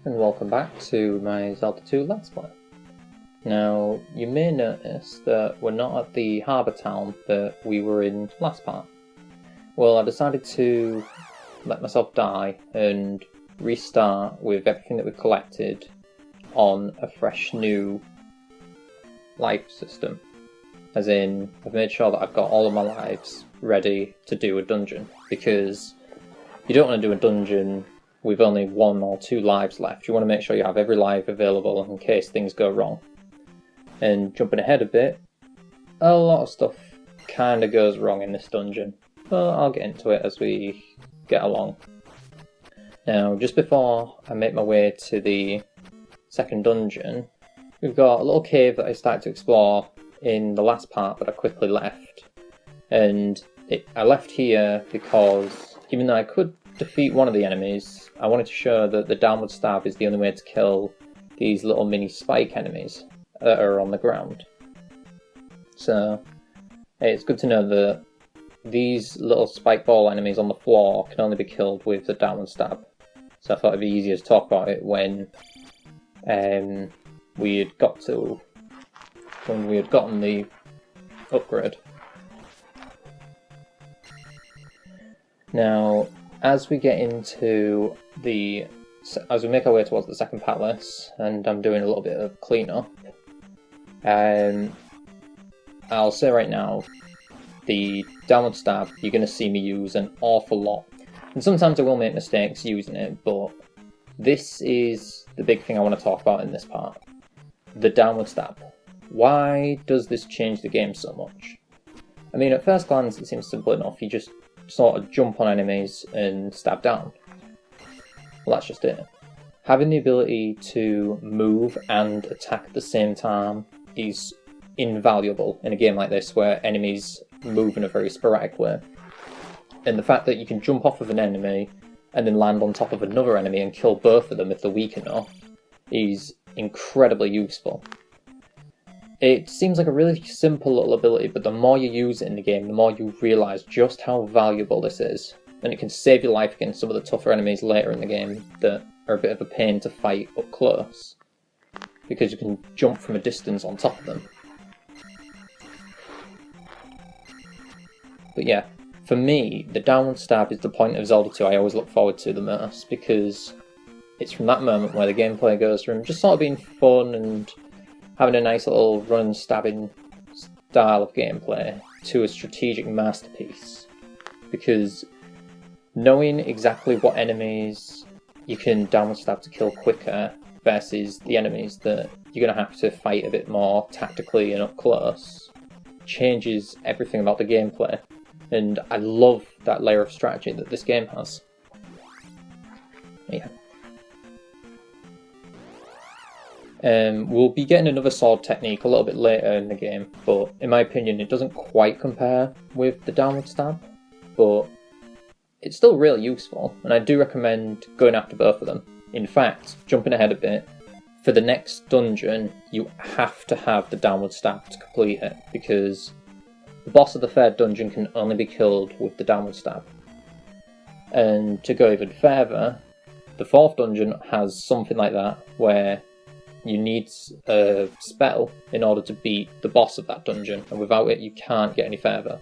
and welcome back to my Zelda 2 Let's Play. Now, you may notice that we're not at the harbour town that we were in last part. Well, I decided to let myself die and restart with everything that we've collected on a fresh new life system. As in, I've made sure that I've got all of my lives ready to do a dungeon, because you don't want to do a dungeon with only 1 or 2 lives left. You want to make sure you have every life available in case things go wrong. And jumping ahead a bit, a lot of stuff kind of goes wrong in this dungeon, but I'll get into it as we get along. Now, just before I make my way to the second dungeon, we've got a little cave that I started to explore in the last part, but I quickly left. And I left here because even though I could defeat one of the enemies, I wanted to show that the downward stab is the only way to kill these little mini spike enemies that are on the ground. So it's good to know that these little spike ball enemies on the floor can only be killed with the downward stab. So I thought it'd be easier to talk about it when we had gotten the upgrade. Now, as we get into as we make our way towards the second palace, and I'm doing a little bit of cleanup, I'll say right now, the downward stab, you're going to see me use an awful lot. And sometimes I will make mistakes using it, but this is the big thing I want to talk about in this part. The downward stab. Why does this change the game so much? I mean, at first glance it seems simple enough. You just sort of jump on enemies and stab down. Well, that's just it. Having the ability to move and attack at the same time is invaluable in a game like this where enemies move in a very sporadic way. And the fact that you can jump off of an enemy and then land on top of another enemy and kill both of them if they're weak enough is incredibly useful. It seems like a really simple little ability, but the more you use it in the game, the more you realise just how valuable this is. And it can save your life against some of the tougher enemies later in the game that are a bit of a pain to fight up close, because you can jump from a distance on top of them. But yeah, for me, the downward stab is the point of Zelda 2 I always look forward to the most, because it's from that moment where the gameplay goes from just sort of being fun and having a nice little run and stabbing style of gameplay to a strategic masterpiece. Because knowing exactly what enemies you can downward stab to kill quicker versus the enemies that you're going to have to fight a bit more tactically and up close changes everything about the gameplay. And I love that layer of strategy that this game has. Yeah. We'll be getting another sword technique a little bit later in the game, but in my opinion it doesn't quite compare with the downward stab, but it's still really useful, and I do recommend going after both of them. In fact, jumping ahead a bit, for the next dungeon you have to have the downward stab to complete it, because the boss of the third dungeon can only be killed with the downward stab. And to go even further, the fourth dungeon has something like that, where you need a spell in order to beat the boss of that dungeon, and without it you can't get any further.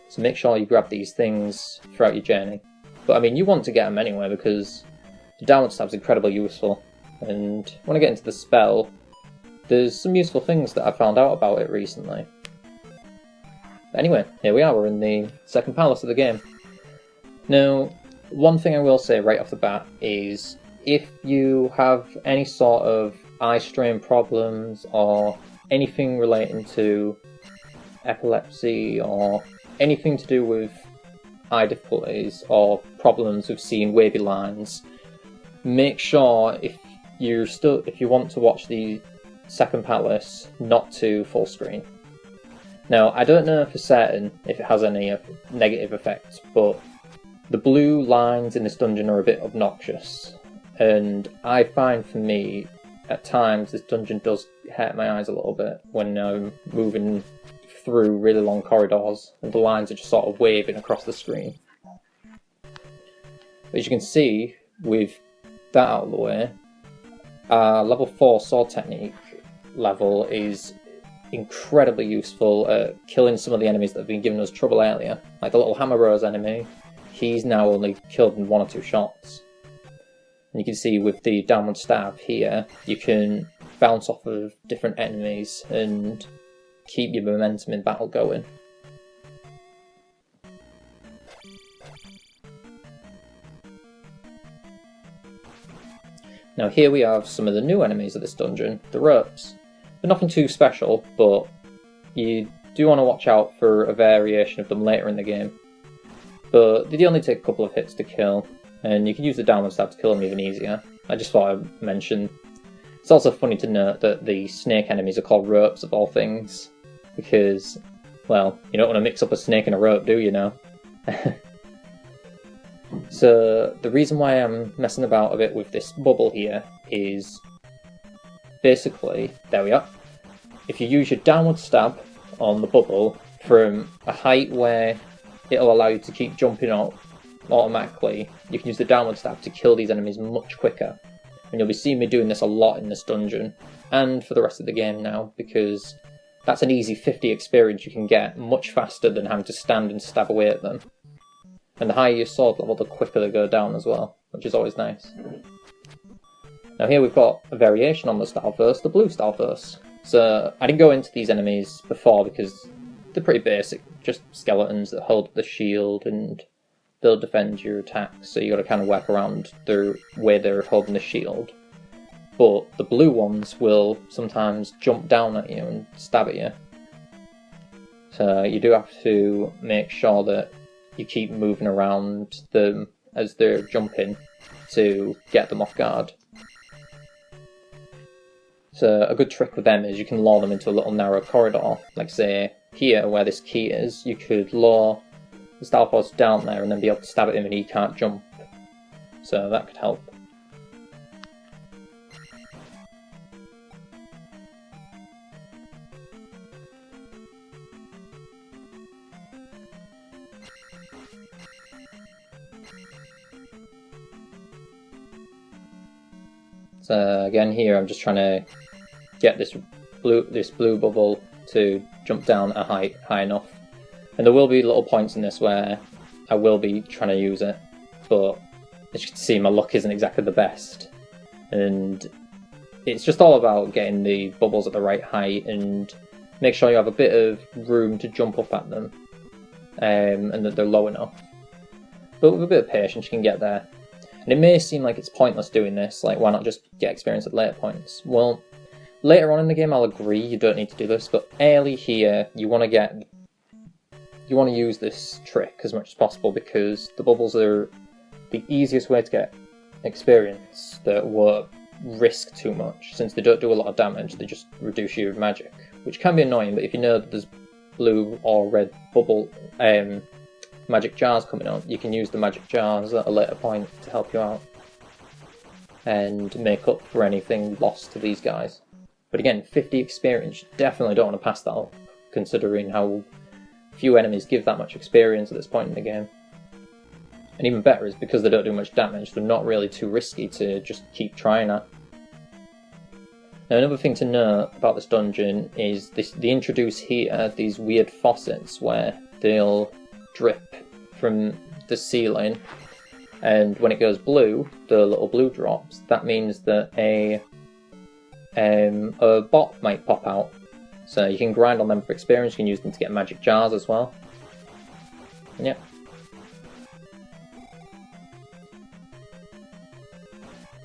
So make sure you grab these things throughout your journey. But I mean, you want to get them anyway, because the downward stab is incredibly useful. And when I get into the spell, there's some useful things that I found out about it recently. But anyway, here we are, we're in the second palace of the game. Now, one thing I will say right off the bat is, if you have any sort of eye strain problems or anything relating to epilepsy or anything to do with eye difficulties or problems with seeing wavy lines, make sure if you want to watch the second palace, not to full screen. Now, I don't know for certain if it has any negative effects, but the blue lines in this dungeon are a bit obnoxious, and I find for me, at times this dungeon does hurt my eyes a little bit when I'm moving through really long corridors and the lines are just sort of waving across the screen. As you can see, with that out of the way, Level 4 sword technique level is incredibly useful at killing some of the enemies that have been giving us trouble earlier. Like the little hammer rose enemy, he's now only killed in 1 or 2 shots. And you can see with the downward stab here, you can bounce off of different enemies and keep your momentum in battle going. Now here we have some of the new enemies of this dungeon, the ropes. They're nothing too special, but you do want to watch out for a variation of them later in the game. But they only take a couple of hits to kill, and you can use the downward stab to kill them even easier. I just thought I'd mention. It's also funny to note that the snake enemies are called ropes of all things, because, well, you don't want to mix up a snake and a rope, do you now? So the reason why I'm messing about a bit with this bubble here is basically, there we are. If you use your downward stab on the bubble from a height where it'll allow you to keep jumping up automatically, you can use the downward stab to kill these enemies much quicker. And you'll be seeing me doing this a lot in this dungeon, and for the rest of the game now, because that's an easy 50 experience you can get much faster than having to stand and stab away at them. And the higher your sword level, the quicker they go down as well, which is always nice. Now here we've got a variation on the Stalfos, the blue Stalfos. So I didn't go into these enemies before because they're pretty basic, just skeletons that hold the shield and they'll defend your attacks, so you got to kind of work around the way they're holding the shield. But the blue ones will sometimes jump down at you and stab at you. So you do have to make sure that you keep moving around them as they're jumping to get them off guard. So a good trick with them is you can lure them into a little narrow corridor, like say here where this key is. You could lure the Stalfos down there and then be able to stab at him and he can't jump. So that could help. So again here I'm just trying to get this blue bubble to jump down a height high enough. And there will be little points in this where I will be trying to use it, but as you can see my luck isn't exactly the best. And it's just all about getting the bubbles at the right height and make sure you have a bit of room to jump up at them, and that they're low enough. But with a bit of patience you can get there. And it may seem like it's pointless doing this, like why not just get experience at later points? Well, later on in the game I'll agree you don't need to do this, but early here you want to use this trick as much as possible because the bubbles are the easiest way to get experience that won't risk too much. Since they don't do a lot of damage, they just reduce your magic, which can be annoying, but if you know that there's blue or red bubble magic jars coming on, you can use the magic jars at a later point to help you out and make up for anything lost to these guys. But again, 50 experience, you definitely don't want to pass that up, considering how few enemies give that much experience at this point in the game. And even better is because they don't do much damage, they're not really too risky to just keep trying at. Now another thing to note about this dungeon is they introduce here these weird faucets where they'll drip from the ceiling, and when it goes blue, the little blue drops, that means that a bot might pop out. So you can grind on them for experience, you can use them to get magic jars as well. And yeah.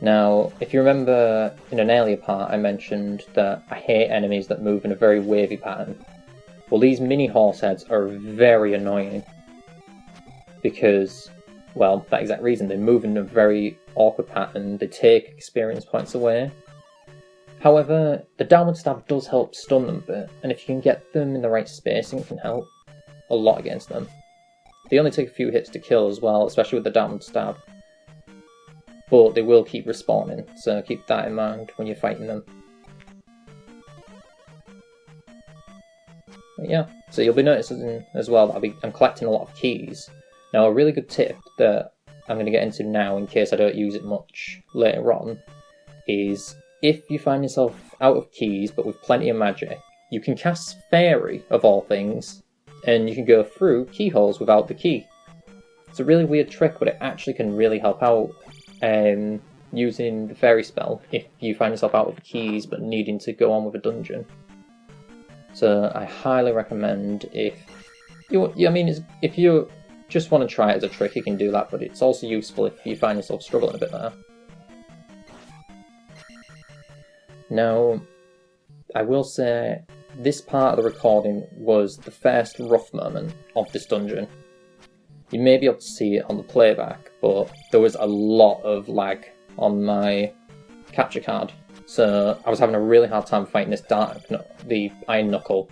Now, if you remember in an earlier part I mentioned that I hate enemies that move in a very wavy pattern. Well, these mini horse heads are very annoying because, well, that exact reason. They move in a very awkward pattern, they take experience points away. However, the downward stab does help stun them a bit, and if you can get them in the right spacing, it can help a lot against them. They only take a few hits to kill as well, especially with the downward stab. But they will keep respawning, so keep that in mind when you're fighting them. But yeah, so you'll be noticing as well that I'm collecting a lot of keys. Now a really good tip that I'm going to get into now in case I don't use it much later on is if you find yourself out of keys but with plenty of magic, you can cast Fairy, of all things, and you can go through keyholes without the key. It's a really weird trick, but it actually can really help out using the Fairy spell if you find yourself out of keys but needing to go on with a dungeon. So I highly recommend if you just want to try it as a trick, you can do that, but it's also useful if you find yourself struggling a bit there. Now, I will say this part of the recording was the first rough moment of this dungeon. You may be able to see it on the playback, but there was a lot of lag on my capture card. So I was having a really hard time fighting this the Iron Knuckle.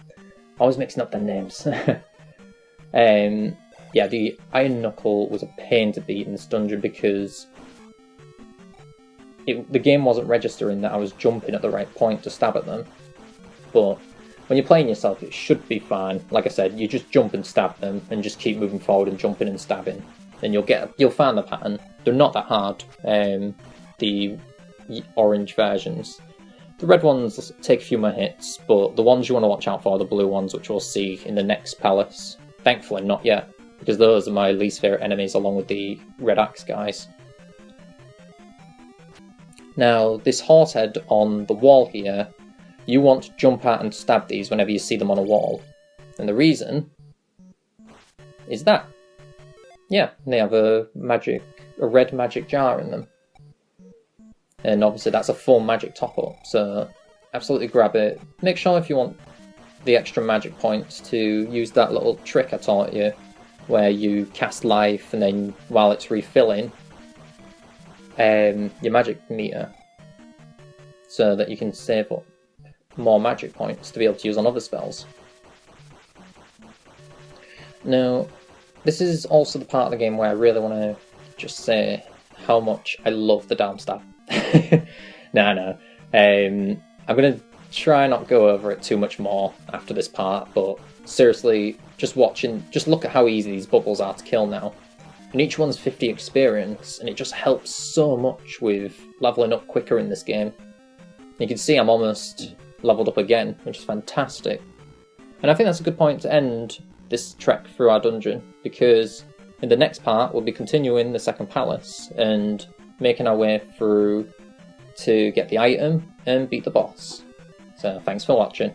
I was mixing up their names. Yeah, the Iron Knuckle was a pain to beat in this dungeon because the game wasn't registering that I was jumping at the right point to stab at them. But when you're playing yourself, it should be fine. Like I said, you just jump and stab them and just keep moving forward and jumping and stabbing. And you'll find the pattern. They're not that hard, the orange versions. The red ones take a few more hits, but the ones you want to watch out for are the blue ones, which we'll see in the next palace. Thankfully, not yet, because those are my least favourite enemies along with the red axe guys. Now, this horse head on the wall here, you want to jump at and stab these whenever you see them on a wall. And the reason is that. Yeah, they have a red magic jar in them. And obviously that's a full magic top-up, so absolutely grab it. Make sure if you want the extra magic points to use that little trick I taught you, where you cast life and then while it's refilling, your magic meter, so that you can save up more magic points to be able to use on other spells. Now, this is also the part of the game where I really want to just say how much I love the Darm Staff. No. I'm going to try not go over it too much more after this part, but seriously, just look at how easy these bubbles are to kill now. And each one's 50 experience, and it just helps so much with leveling up quicker in this game. You can see I'm almost leveled up again, which is fantastic. And I think that's a good point to end this trek through our dungeon, because in the next part we'll be continuing the second palace and making our way through to get the item and beat the boss. So thanks for watching.